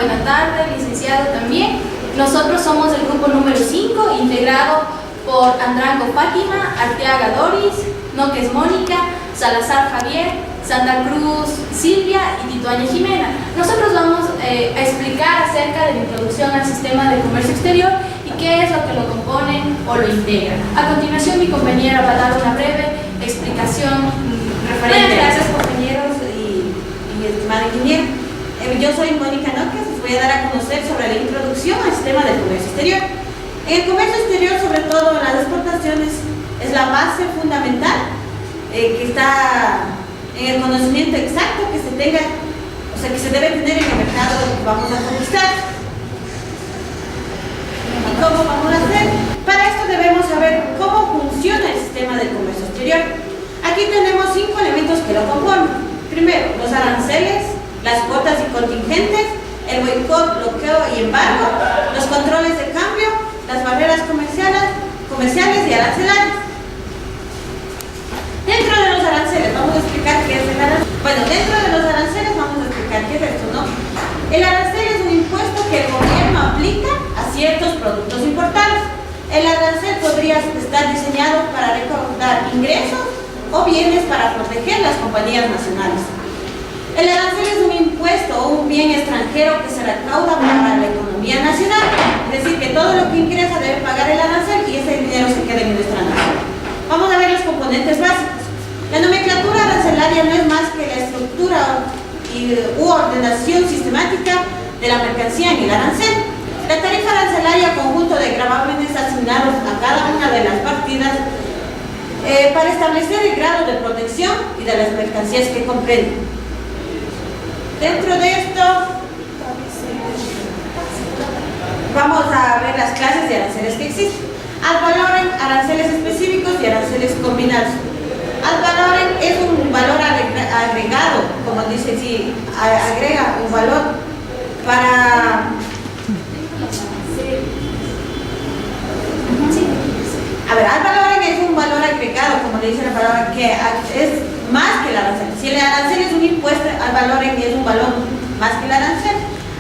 buena tarde, licenciado también. Nosotros somos el grupo número 5, integrado por Andrango Fátima, Arteaga Doris, Noques Mónica, Salazar Javier, Santa Cruz Silvia y Tituaña Jimena. Nosotros vamos a explicar acerca de la introducción al sistema de comercio exterior y qué es lo que lo compone o lo integra. A continuación mi compañera va a dar una breve explicación referente. Gracias compañeros y estimado ingeniero. Yo soy Mónica Noques, les voy a dar a conocer sobre la introducción al sistema del comercio exterior. En el comercio exterior, sobre todo en las exportaciones, es la base fundamental que está en el conocimiento exacto que se tenga, o sea, que se debe tener en el mercado que vamos a conquistar. ¿Y cómo vamos a hacer? Para esto debemos saber cómo funciona el sistema del comercio exterior. Aquí tenemos 5 elementos que lo componen. Primero, los aranceles, las cuotas y contingentes, el boicot, bloqueo y embargo, los controles de cambio, las barreras comerciales y arancelarias. Dentro de los aranceles, vamos a explicar qué es el arancel. Bueno, dentro de los aranceles vamos a explicar qué es esto, ¿no? El arancel es un impuesto que el gobierno aplica a ciertos productos importados. El arancel podría estar diseñado para recaudar ingresos o bienes para proteger las compañías nacionales. El arancel es un impuesto o un bien extranjero que se recauda para la economía nacional, es decir, que todo lo que ingresa debe pagar el arancel y ese dinero se queda en nuestra nación. Vamos a ver los componentes básicos. La nomenclatura arancelaria no es más que la estructura u ordenación sistemática de la mercancía en el arancel. La tarifa arancelaria, conjunto de gravámenes asignados a cada una de las partidas para establecer el grado de protección y de las mercancías que comprenden. Dentro de esto vamos a ver las clases de aranceles que existen. Ad valorem, aranceles específicos y aranceles combinados. Ad valorem es un valor agregado, como dice, sí, agrega un valor para... A ver, ad valorem es un valor agregado, como le dice la palabra, que es más que el arancel. Si el arancel es un impuesto, ad valorem es un valor más que el arancel.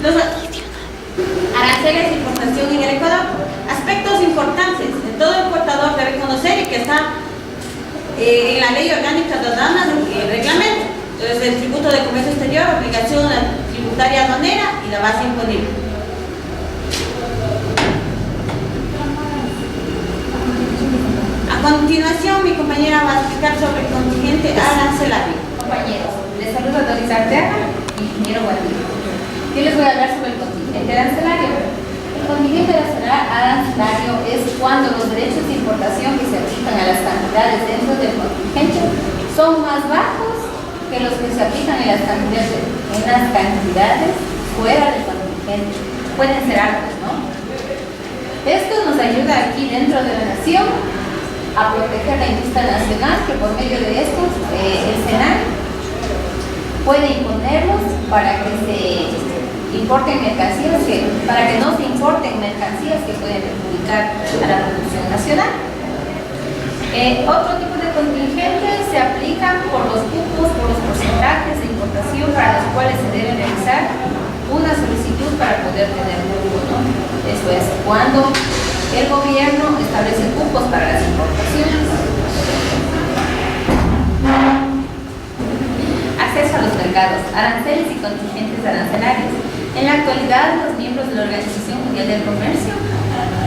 Los aranceles de importación en el Ecuador. Aspectos importantes que todo importador debe conocer y que está en la Ley Orgánica de Aduanas y el reglamento. Entonces, el tributo de comercio exterior, obligación tributaria aduanera y la base imponible. A continuación, mi compañera va a explicar sobre el contingente arancelario. Compañeros, les saludo a Doris Arteaga, ingeniero Guadalajara. Yo les voy a hablar sobre el contingente arancelario. El contingente arancelario es cuando los derechos de importación que se aplican a las cantidades dentro del contingente son más bajos que los que se aplican en las cantidades fuera del contingente. Pueden ser altos, ¿no? Esto nos ayuda aquí dentro de la nación a proteger la industria nacional, que por medio de estos el SENAC puede imponerlos para que se importen mercancías, para que no se importen mercancías que pueden perjudicar a la producción nacional. Otro tipo de contingentes se aplican por los cupos, por los porcentajes de importación para los cuales se debe realizar una solicitud para poder tener cupo, ¿no? Eso es cuando el gobierno establece cupos para las importaciones. Acceso a los mercados, aranceles y contingentes arancelarios. En la actualidad, los miembros de la Organización Mundial del Comercio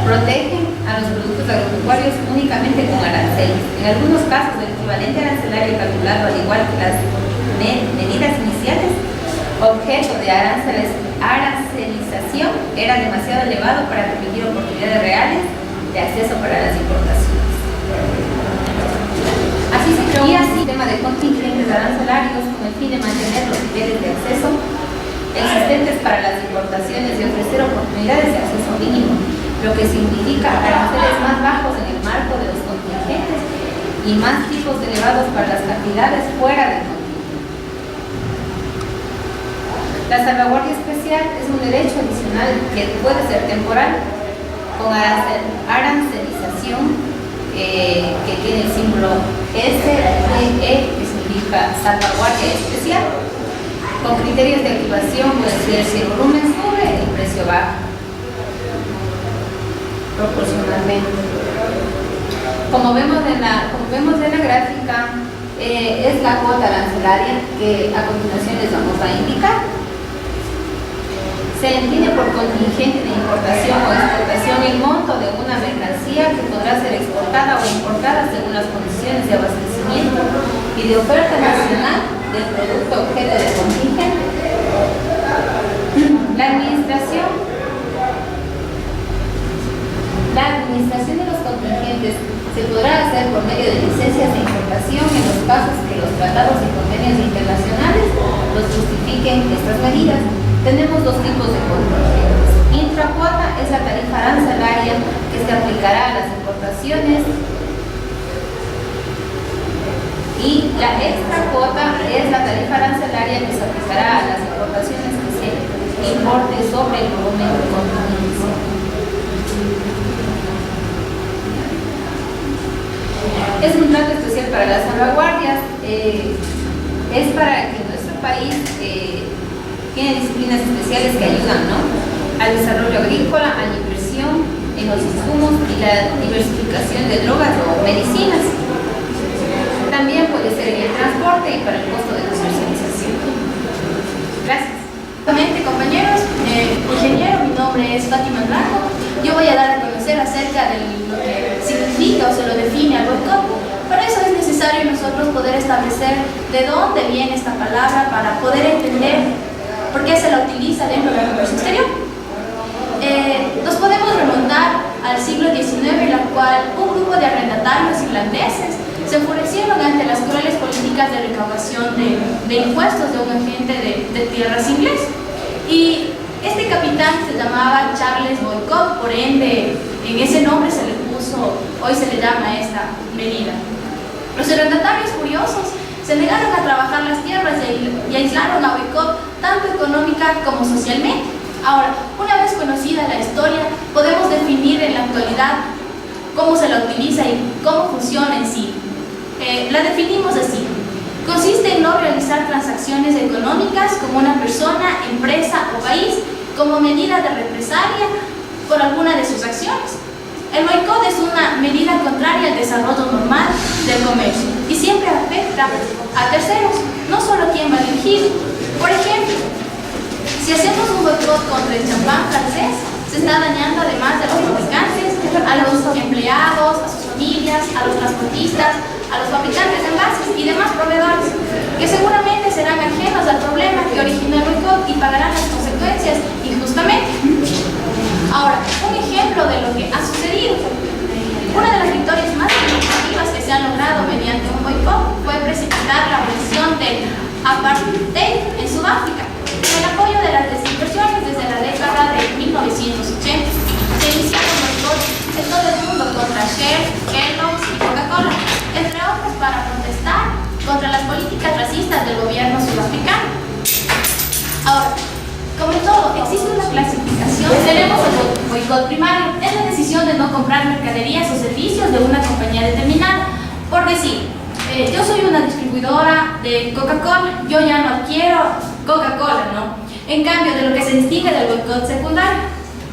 protegen a los productos agropecuarios únicamente con aranceles. En algunos casos, el equivalente arancelario calculado, al igual que las medidas iniciales, objeto de arancelización, era demasiado elevado para permitir oportunidades reales de acceso para las importaciones. Así se creó un sistema de contingentes arancelarios con el fin de mantener los niveles de acceso existentes para las importaciones y ofrecer oportunidades de acceso mínimo, lo que significa aranceles más bajos en el marco de los contingentes y más tipos elevados para las cantidades fuera del contingente. La salvaguardia especial es un derecho adicional que puede ser temporal con arancelización que tiene el símbolo SDE, que significa salvaguardia especial, con criterios de activación, puede ser si el volumen sube precio baja, proporcionalmente. Como vemos en la gráfica, es la cuota arancelaria que a continuación les vamos a indicar. Se entiende por contingente de importación o exportación el monto de una mercancía que podrá ser exportada o importada según las condiciones de abastecimiento y de oferta nacional del producto objeto de contingente. La administración de los contingentes se podrá hacer por medio de licencias de importación en los casos que los tratados y convenios internacionales los justifiquen estas medidas. Tenemos dos tipos de contingentes. Intracuota es la tarifa arancelaria que se aplicará a las importaciones y la extracuota es la tarifa arancelaria que se aplicará a las importaciones que se importe sobre el volumen de contingente. Es un trato especial para las salvaguardias, es para que nuestro país tiene disciplinas especiales que ayudan, ¿no?, al desarrollo agrícola, a la inversión en los insumos y la diversificación de drogas o medicinas. También puede ser en el transporte y para el costo de comercialización. Gracias. Compañeros, ingeniero, mi nombre es Fátima Blanco. Yo voy a dar a conocer acerca de lo que significa o se lo define al boicot. Para eso es necesario nosotros poder establecer de dónde viene esta palabra para poder entender por qué se la utiliza dentro del comercio exterior. Nos podemos remontar al siglo XIX, en la cual un grupo de arrendatarios irlandeses se enfurecieron ante las crueles políticas de recaudación de impuestos de un agente de tierras inglés. Y este capitán se llamaba Charles Boycott, por ende, en ese nombre se le puso, hoy se le llama esta medida. Los arrendatarios furiosos se negaron a trabajar las tierras y aislaron a Boycott tanto económica como socialmente. Ahora, una vez conocida la historia, podemos definir en la actualidad cómo se la utiliza y cómo funciona en sí. La definimos así. Consiste en no realizar transacciones económicas con una persona, empresa o país como medida de represalia por alguna de sus acciones. El boicot es una medida contraria al desarrollo normal del comercio y siempre afecta a terceros, no solo a quien va dirigido. Por ejemplo, si hacemos un boicot contra el champán francés, se está dañando además de los fabricantes, a los empleados, a sus familias, a los transportistas, a los fabricantes de envases y demás proveedores, que seguramente serán ajenos al problema que originó el boicot y pagarán las consecuencias injustamente. Ahora, un ejemplo de lo que ha sucedido. Una de las victorias más significativas que se han logrado mediante un boicot fue precipitar la abolición del apartheid en Sudáfrica, con el apoyo de las desinversiones desde la década de 1980. Se iniciaron boicots en todo el mundo contra Shell, Kellogg's y Coca-Cola, entre otros para protestar contra las políticas racistas del gobierno sudafricano. Ahora, como en todo, existe una clasificación. Tenemos el boicot primario, es la decisión de no comprar mercaderías o servicios de una compañía determinada. Por decir, yo soy una distribuidora de Coca-Cola, yo ya no adquiero Coca-Cola, ¿no? En cambio, de lo que se distingue del boicot secundario,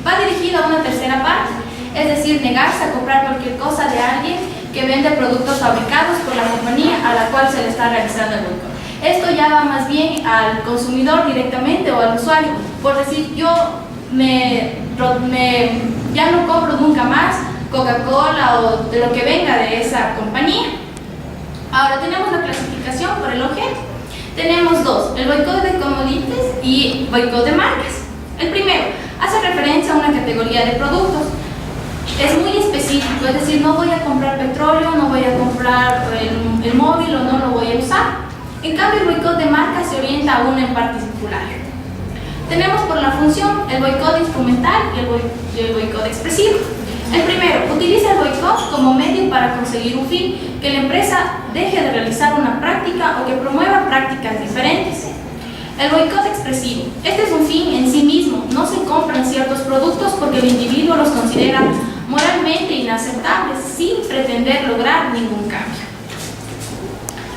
va dirigido a una tercera parte, es decir, negarse a comprar cualquier cosa de alguien que vende productos fabricados por la compañía a la cual se le está realizando el boicot. Esto ya va más bien al consumidor directamente o al usuario, por decir, yo ya no compro nunca más Coca-Cola o de lo que venga de esa compañía. Ahora tenemos la clasificación por el objeto. Tenemos dos, el boicot de commodities y boicot de marcas. El primero hace referencia a una categoría de productos. Es muy específico, es decir, no voy a comprar petróleo, no voy a comprar el móvil o no lo voy a usar. En cambio, el boicot de marcas se orienta a uno en particular. Tenemos por la función el boicot instrumental y el boicot expresivo. El primero, utiliza el boicot como medio para conseguir un fin, que la empresa deje de realizar una práctica o que promueva prácticas diferentes. El boicot expresivo. Este es un fin en sí mismo, no se compran ciertos productos porque el individuo los considera moralmente inaceptables sin pretender lograr ningún cambio.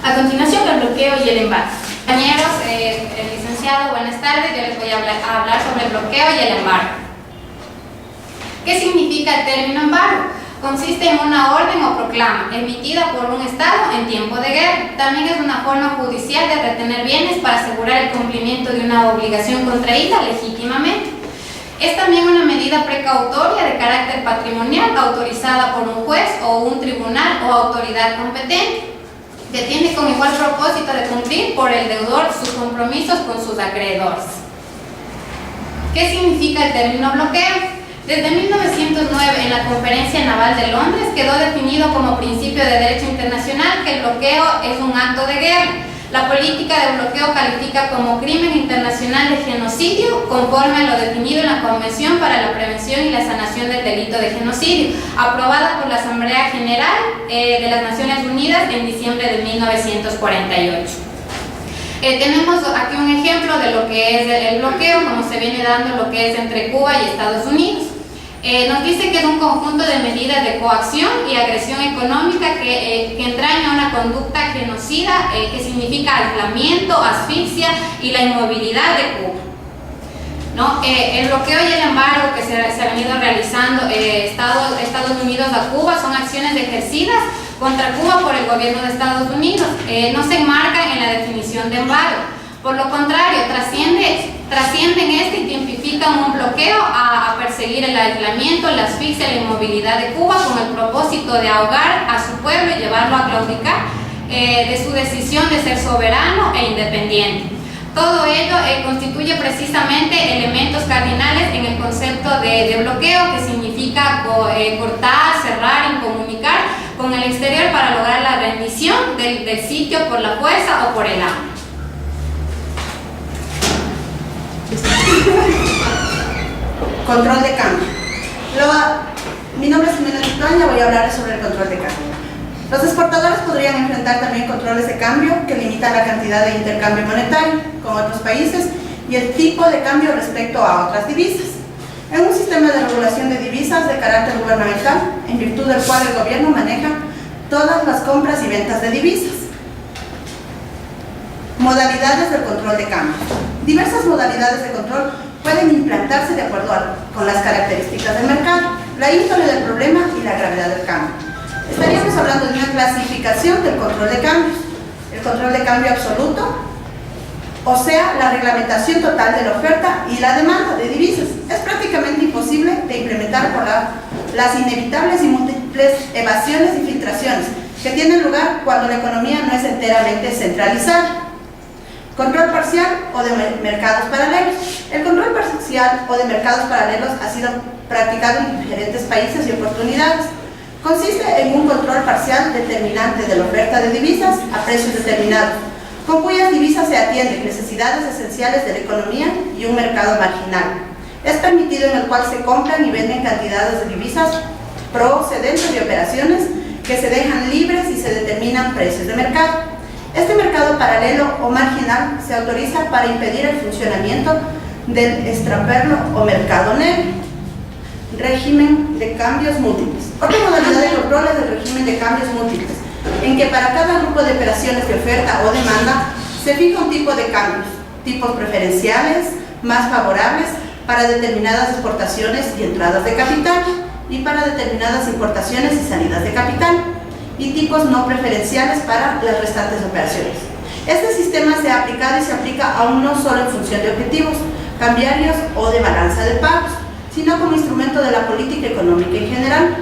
A continuación, el bloqueo y el embargo. Compañeros, el licenciado, buenas tardes. Yo les voy a hablar sobre el bloqueo y el embargo. ¿Qué significa el término embargo? Consiste en una orden o proclama emitida por un Estado en tiempo de guerra. También es una forma judicial de retener bienes para asegurar el cumplimiento de una obligación contraída legítimamente. Es también una medida precautoria de carácter patrimonial autorizada por un juez o un tribunal o autoridad competente, que tiene con igual propósito de cumplir por el deudor sus compromisos con sus acreedores. ¿Qué significa el término bloqueo? Desde 1909, en la Conferencia Naval de Londres, quedó definido como principio de derecho internacional que el bloqueo es un acto de guerra. La política de bloqueo califica como crimen internacional de genocidio conforme a lo definido en la Convención para la Prevención y la Sanación del Delito de Genocidio, aprobada por la Asamblea General de las Naciones Unidas en diciembre de 1948. Tenemos aquí un ejemplo de lo que es el bloqueo, como se viene dando lo que es entre Cuba y Estados Unidos. Nos dice que es un conjunto de medidas de coacción y agresión económica que entraña una conducta genocida que significa aislamiento, asfixia y la inmovilidad de Cuba, ¿no? El bloqueo y el embargo que se ha venido realizando Estados Unidos a Cuba son acciones ejercidas contra Cuba por el gobierno de Estados Unidos. No se enmarcan en la definición de embargo. Por lo contrario, trascienden y tipifican un bloqueo a perseguir el aislamiento, la asfixia, la inmovilidad de Cuba con el propósito de ahogar a su pueblo y llevarlo a claudicar de su decisión de ser soberano e independiente. Todo ello constituye precisamente elementos cardinales en el concepto de bloqueo, que significa cortar, cerrar, incomunicar con el exterior para lograr la rendición del sitio por la fuerza o por el hambre. Control de cambio. Mi nombre es Jimena España, voy a hablar sobre el control de cambio. Los exportadores podrían enfrentar también controles de cambio que limitan la cantidad de intercambio monetario con otros países y el tipo de cambio respecto a otras divisas. En un sistema de regulación de divisas de carácter gubernamental, en virtud del cual el gobierno maneja todas las compras y ventas de divisas. Modalidades del control de cambio. Diversas modalidades de control pueden implantarse de acuerdo con las características del mercado, la índole del problema y la gravedad del cambio. Estaríamos hablando de una clasificación del control de cambios. El control de cambio absoluto, o sea, la reglamentación total de la oferta y la demanda de divisas. Es prácticamente imposible de implementar por las inevitables y múltiples evasiones y filtraciones que tienen lugar cuando la economía no es enteramente centralizada. Control parcial o de mercados paralelos. El control parcial o de mercados paralelos ha sido practicado en diferentes países y oportunidades. Consiste en un control parcial determinante de la oferta de divisas a precios determinados, con cuyas divisas se atienden necesidades esenciales de la economía y un mercado marginal. Es permitido en el cual se compran y venden cantidades de divisas procedentes de operaciones que se dejan libres y se determinan precios de mercado. Este mercado paralelo o marginal se autoriza para impedir el funcionamiento del extraperlo o mercado negro. Régimen de cambios múltiples. Otra modalidad de control es el régimen de cambios múltiples, en que para cada grupo de operaciones de oferta o demanda se fija un tipo de cambios, tipos preferenciales, más favorables para determinadas exportaciones y entradas de capital y para determinadas importaciones y salidas de capital, y tipos no preferenciales para las restantes operaciones. Este sistema se ha aplicado y se aplica aún no solo en función de objetivos cambiarios o de balanza de pagos, sino como instrumento de la política económica en general.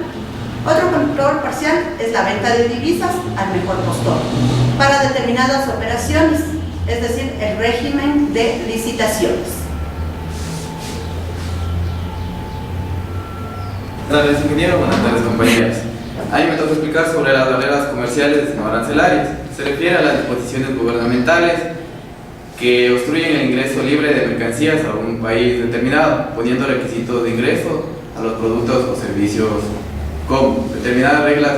Otro control parcial es la venta de divisas al mejor postor para determinadas operaciones, es decir, el régimen de licitaciones. Buenas tardes, ingeniero. Buenas tardes, compañeros. A mí me toca explicar sobre las barreras comerciales no arancelarias. Se refiere a las disposiciones gubernamentales que obstruyen el ingreso libre de mercancías a un país determinado, poniendo requisitos de ingreso a los productos o servicios como determinadas reglas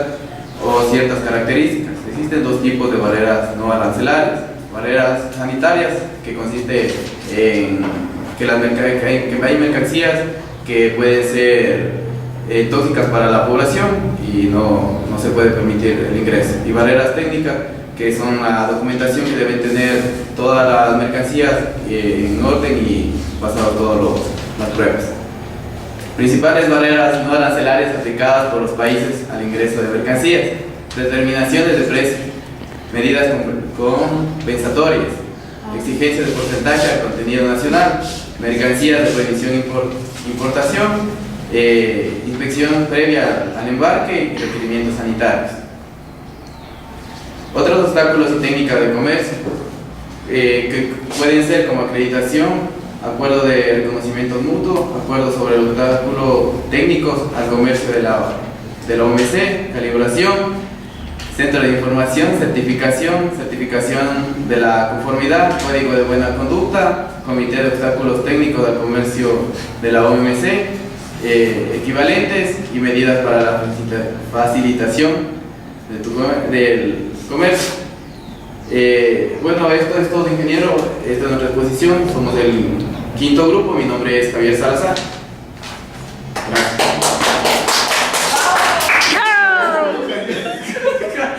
o ciertas características. Existen dos tipos de barreras no arancelarias. Barreras sanitarias, que consiste en que hay mercancías que pueden ser tóxicas para la población y no se puede permitir el ingreso. Y barreras técnicas, que son la documentación que deben tener todas las mercancías en orden y pasado todas las pruebas. Principales barreras no arancelarias aplicadas por los países al ingreso de mercancías: determinaciones de precio, medidas compensatorias, exigencias de porcentaje al contenido nacional, mercancías de prohibición importación, inspección previa al embarque y requerimientos sanitarios. Otros obstáculos y técnicas de comercio que pueden ser como acreditación, acuerdo de reconocimiento mutuo, acuerdo sobre los obstáculos técnicos al comercio de la OMC, calibración, centro de información, certificación de la conformidad, código de buena conducta, comité de obstáculos técnicos al comercio de la OMC, equivalentes y medidas para la facilitación del comercio. Bueno, esto es todo, ingeniero. Esta es nuestra exposición. Somos el quinto grupo. Mi nombre es Javier Salazar.